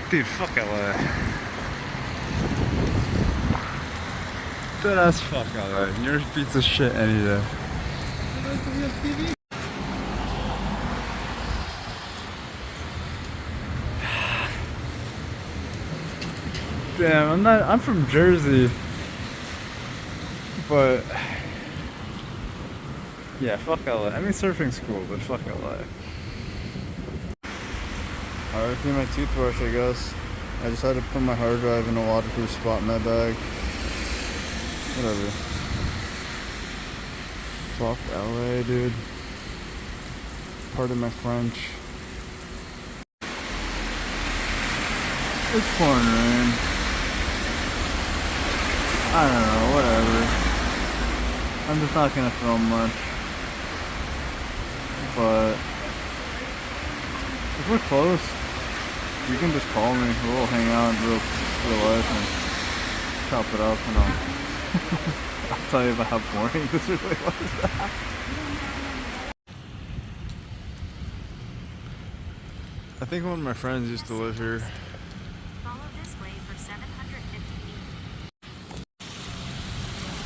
Dude, fuck LA. Dead ass fuck LA. New York beats the shit any day. Damn, I'm from Jersey. But yeah, fuck LA. I mean surfing's cool, but fuck LA. Alright, for my toothbrush, I guess. I just had to put my hard drive in a waterproof spot in my bag. Whatever. Fuck LA, dude. Pardon my French. It's pouring rain. I don't know, whatever. I'm just not gonna film much. But if we're close, you can just call me. We'll hang out in real life and chop it up, and I'll tell you about how boring this really was. I think one of my friends used to live here. Follow this way for 750 feet.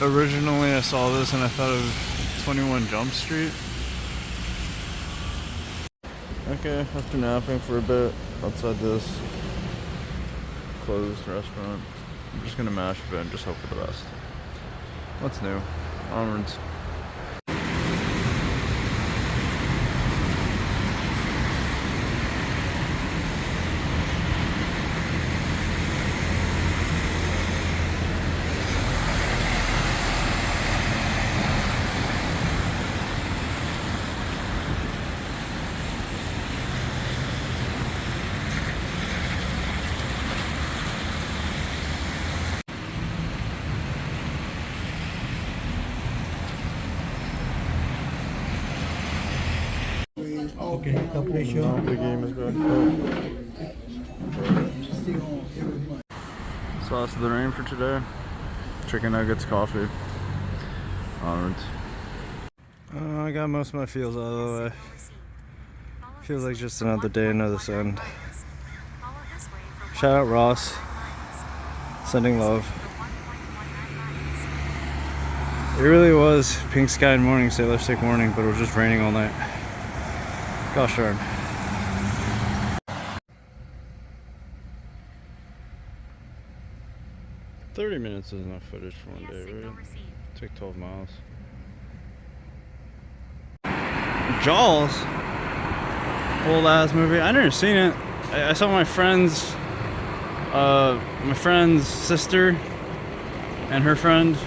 Originally I saw this and I thought of 21 Jump Street. Okay, after napping for a bit outside this closed restaurant, I'm just gonna mash a bit and just hope for the best. What's new? Onwards. Okay, the pressure. No, the game is back. So that's the rain for today. Chicken nuggets, coffee. Onwards. I got most of my feels out of the way. Feels like just another day, another sun. Shout out Ross. Sending love. It really was pink sky morning, sailor stick morning, but it was just raining all night. Gosh darn. "30 minutes is enough footage for one day, right? Took 12 miles. Jaws? Old ass movie. I never seen it. I saw my friend's sister and her friend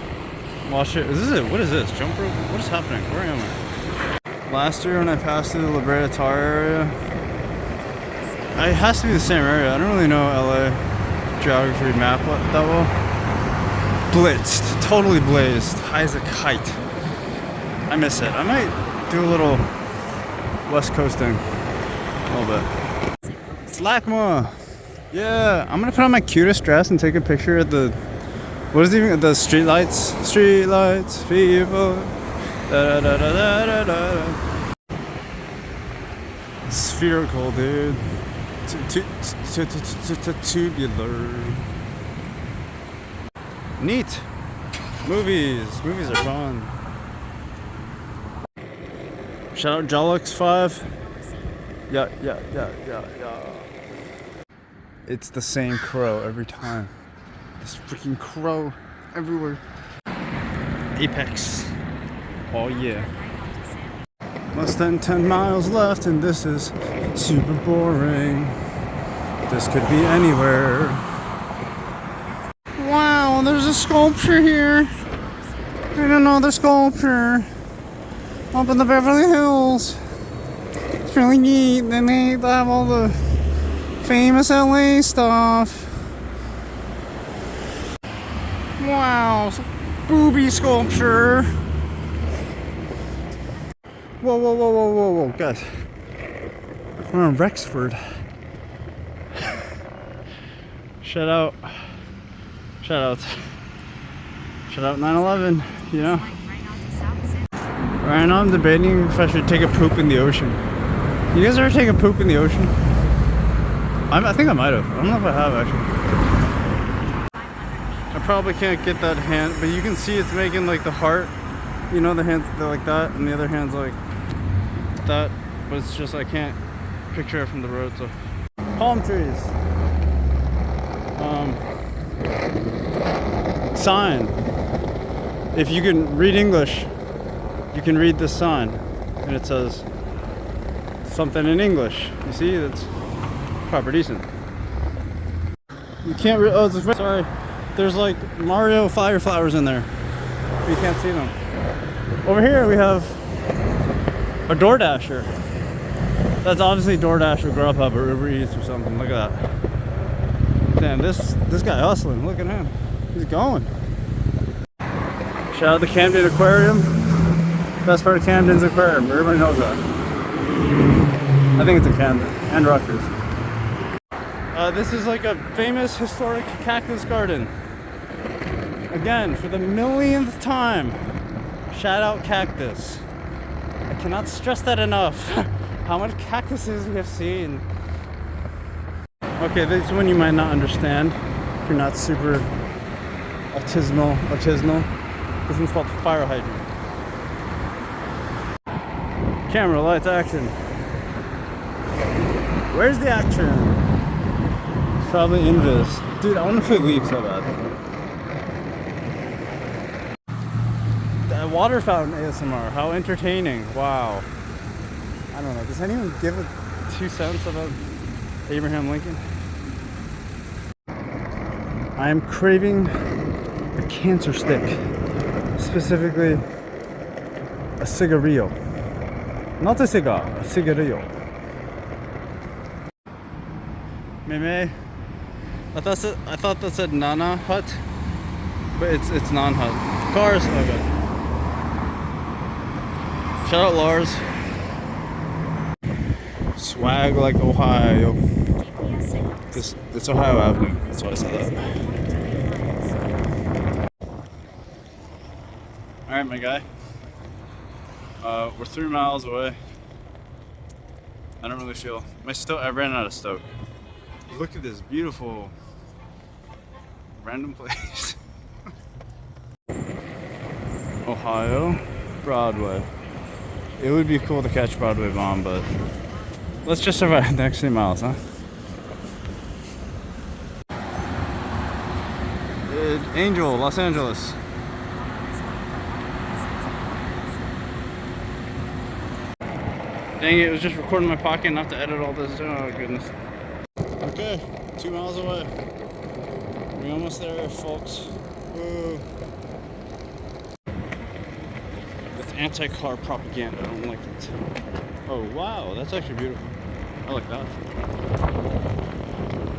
watch it. Is this it? What is this? Jump rope? What is happening? Where am I? Last year when I passed through the La Brea Tar area, it has to be the same area. I don't really know LA geography map that well. Blitzed, totally blazed, high as a kite. I miss it. I might do a little west coasting, a little bit. Slackma. Yeah, I'm gonna put on my cutest dress and take a picture at the, what is it even, the street lights? Street lights, people. Da, da, da, da, da, da. Spherical, dude. Tubular. Neat. Movies are fun. Shout out Jolux5. Yeah. It's the same crow every time. This freaking crow everywhere. Apex. Oh yeah. Less than 10 miles left and this is super boring. This could be anywhere. Wow, there's a sculpture here. I don't know the sculpture. Up in the Beverly Hills. It's really neat. They have all the famous LA stuff. Wow, booby sculpture. Whoa, guys. We're in Rexford. Shout out 9/11, you know? Right now I'm debating if I should take a poop in the ocean. You guys ever take a poop in the ocean? I think I might have. I don't know if I have actually. I probably can't get that hand, but you can see it's making like the heart. You know, the hands they're like that, and the other hand's like that. But it's just I can't picture it from the road. So palm trees. Sign. If you can read English, you can read this sign, and it says something in English. You see, that's proper decent. You can't. Oh, sorry. There's like Mario fire flowers in there. But you can't see them. Over here we have a DoorDasher. That's obviously DoorDash or Grubhub or Uber Eats or something. Look at that. Damn, this guy hustling. Look at him. He's going. Shout out the Camden Aquarium. Best part of Camden's Aquarium. Everybody knows that. I think it's in Camden and Rutgers. This is like a famous historic cactus garden. Again, for the millionth time, shout out cactus. I cannot stress that enough. How much cactuses we have seen. Okay, this one you might not understand if you're not super artisanal. This one's called fire hydrant. Camera, lights, action. Where's the action? It's probably invis. Dude, I want to play League so bad. That water fountain ASMR, how entertaining. Wow. I don't know, does anyone give a 2 cents about Abraham Lincoln? I am craving a cancer stick. Specifically, a cigarillo. Not a cigar, a cigarillo. Meme. I thought that said Nana Hut, but it's non-hut. Cars, okay. Shout out Lars. Swag like Ohio. It's Ohio Avenue. That's why I said that. Alright, my guy. We're 3 miles away. I don't really feel I ran out of stoke. Look at this beautiful random place. Ohio, Broadway. It would be cool to catch Broadway bomb, but let's just survive the next 3 miles, huh? Angel, Los Angeles. Dang it, it was just recording my pocket, not to edit all this. Oh goodness. Okay, 2 miles away. We're almost there, folks. Woo. That's anti-car propaganda. I don't like it. Oh wow, that's actually beautiful. I like that.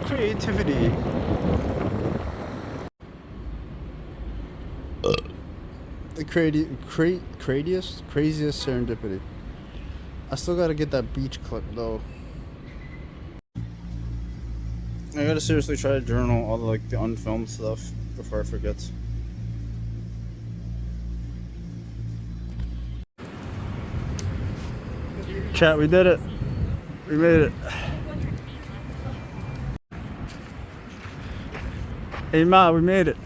Creativity. The craziest serendipity. I still gotta get that beach clip though. I gotta seriously try to journal all the unfilmed stuff before I forget. Chat, we did it. We made it. Hey Ma, we made it.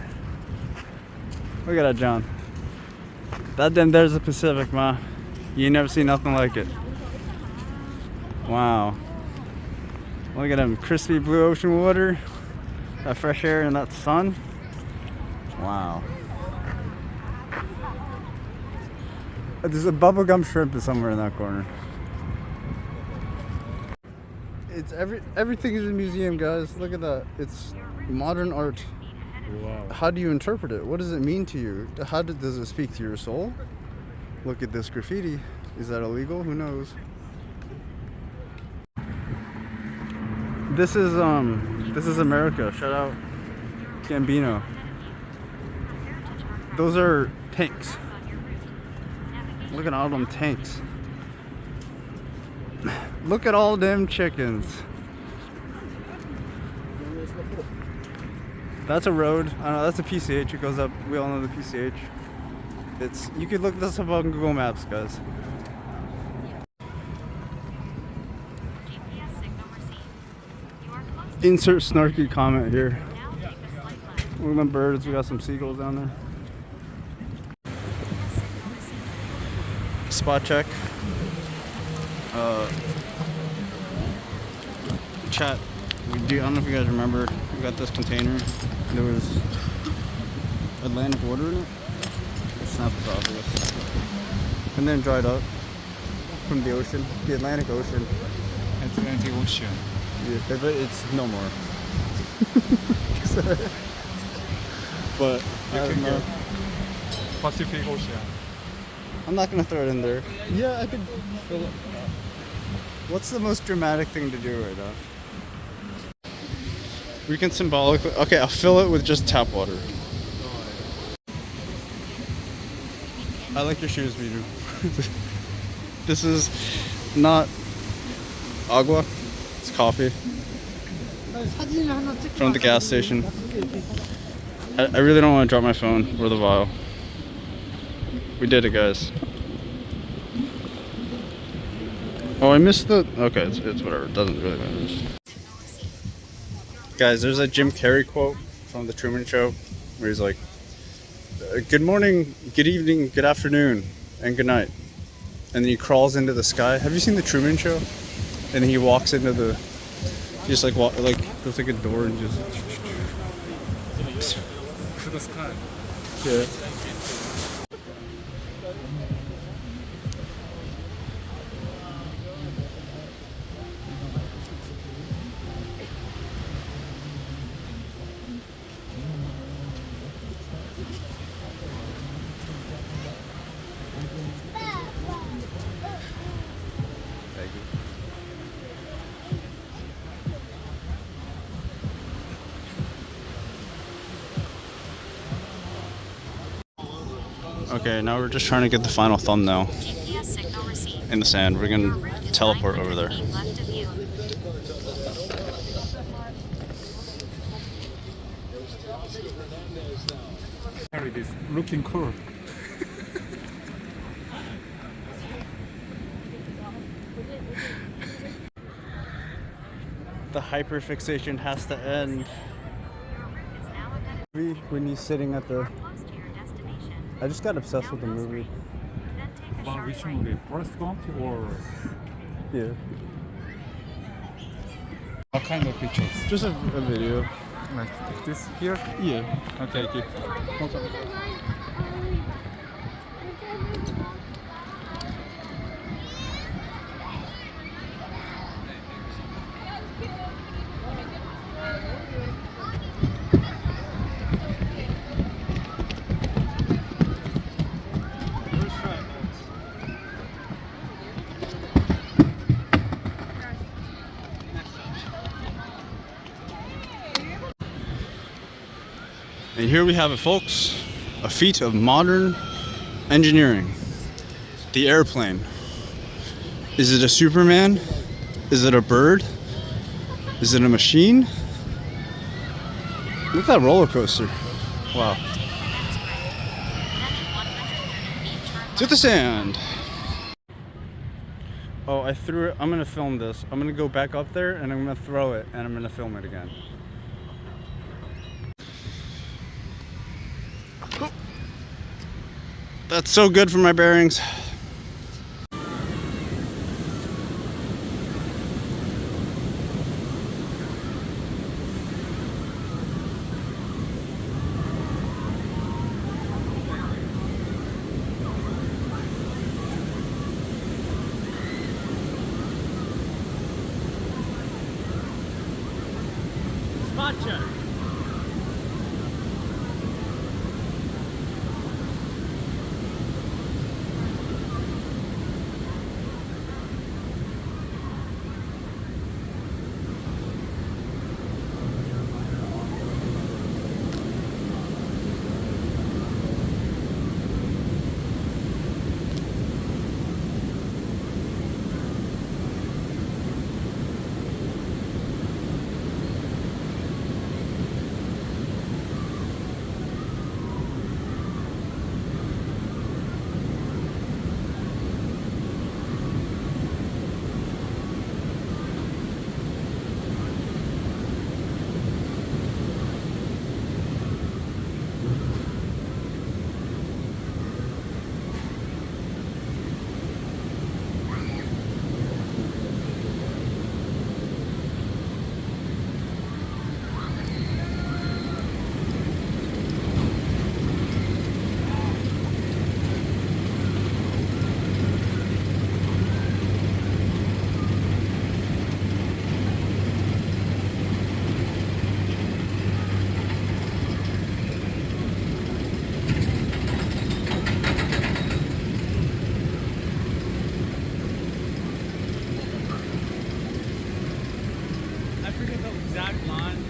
Look at that, John. That then there's the Pacific, Ma. You ain't never seen nothing like it. Wow. Look at them crispy blue ocean water, that fresh air and that sun. Wow. There's a bubblegum shrimp somewhere in that corner. It's everything is a museum, guys. Look at that. It's modern art. Wow. How do you interpret it? What does it mean to you? Does it speak to your soul? Look at this graffiti. Is that illegal? Who knows? This is America. Shout out Gambino. Those are tanks. Look at all them tanks. Look at all them chickens. That's a road. I don't know, that's a PCH. It goes up. We all know the PCH. You could look this up on Google Maps, guys. GPS signal received. You are close Insert snarky comment here. Now take a slight left. Look at them birds. We got some seagulls down there. GPS signal received. Spot check. Chat. I don't know if you guys remember. We got this container. There was Atlantic water in it. Snap it off of this. And then dried up from the ocean, the Atlantic Ocean. Atlantic Ocean. Yeah, but it's no more. But I don't know. Pacific Ocean. I'm not gonna throw it in there. Yeah, I could fill it. What's the most dramatic thing to do right now? We can symbolically. Okay, I'll fill it with just tap water. I like your shoes, Miju. This is not agua. It's coffee from the gas station. I really don't want to drop my phone or the vial. We did it, guys. Oh, I missed the. Okay, it's whatever. It doesn't really matter. Guys, there's a Jim Carrey quote from The Truman Show where he's like, "Good morning, good evening, good afternoon, and good night." And then he crawls into the sky. Have you seen The Truman Show? And he walks into the. He just like there's like a door and just. To the sky. Yeah. Okay, now we're just trying to get the final thumbnail GPS signal received. in the sand. We're Your gonna route is teleport 900 over there. feet left of you. Carry this. Looking cool. The hyperfixation has to end. Your route is now ahead When he's sitting at the. of close to your destination. I just got obsessed Now with the go movie. straight. Then take a About sharp which right. movie? Forrest Gump or Yeah. what kind of pictures? Just a video. Like this here? Yeah. Okay, okay. And here we have it, folks. A feat of modern engineering. The airplane. Is it a Superman? Is it a bird? Is it a machine? Look at that roller coaster. Wow. Next right. Then in 130 feet turn To the sand. Oh, I threw it. I'm gonna film this. I'm gonna go back up there and I'm gonna throw it and I'm gonna film it again. Oh. That's so good for my bearings. Spot check. exact line.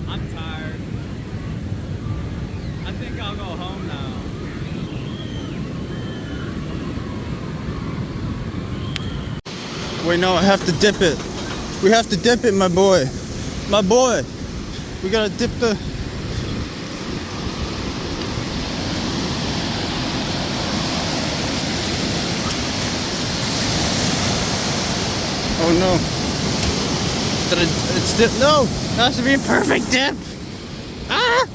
I'm tired. I think I'll go home now. Wait, no, I have to dip it. We have to dip it, my boy. My boy. We gotta dip the... Oh no. It's dip. No! It has to be a perfect dip! Ah!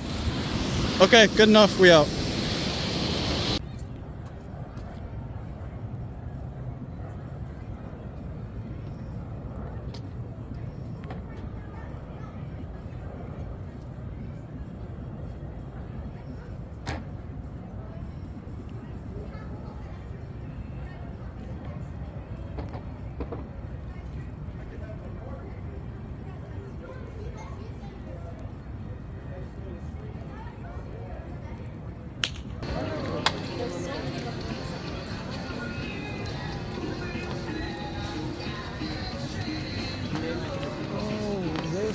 Okay, good enough. We out.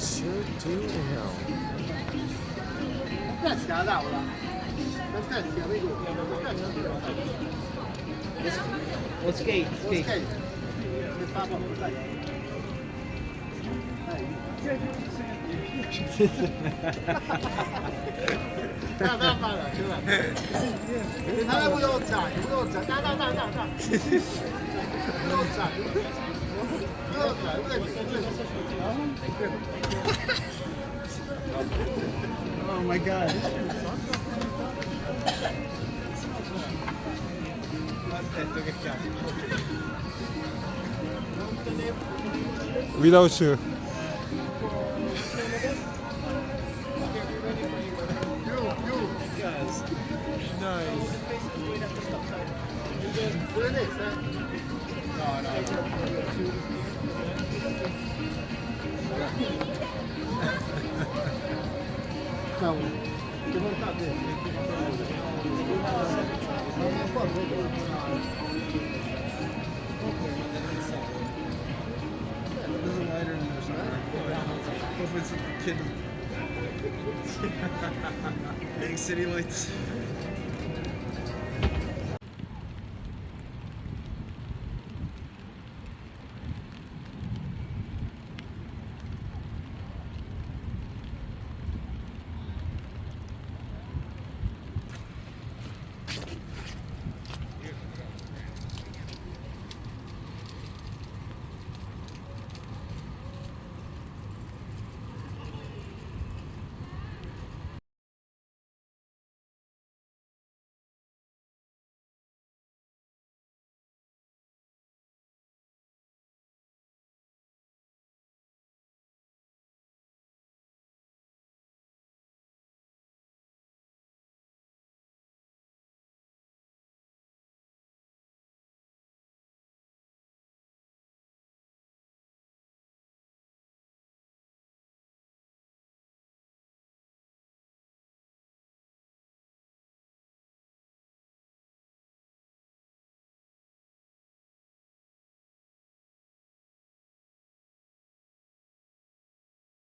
Sure do hell. Let's skate. Oh my god. Without you. There's a lighter in there somewhere. Hopefully it's a kid. Big city lights.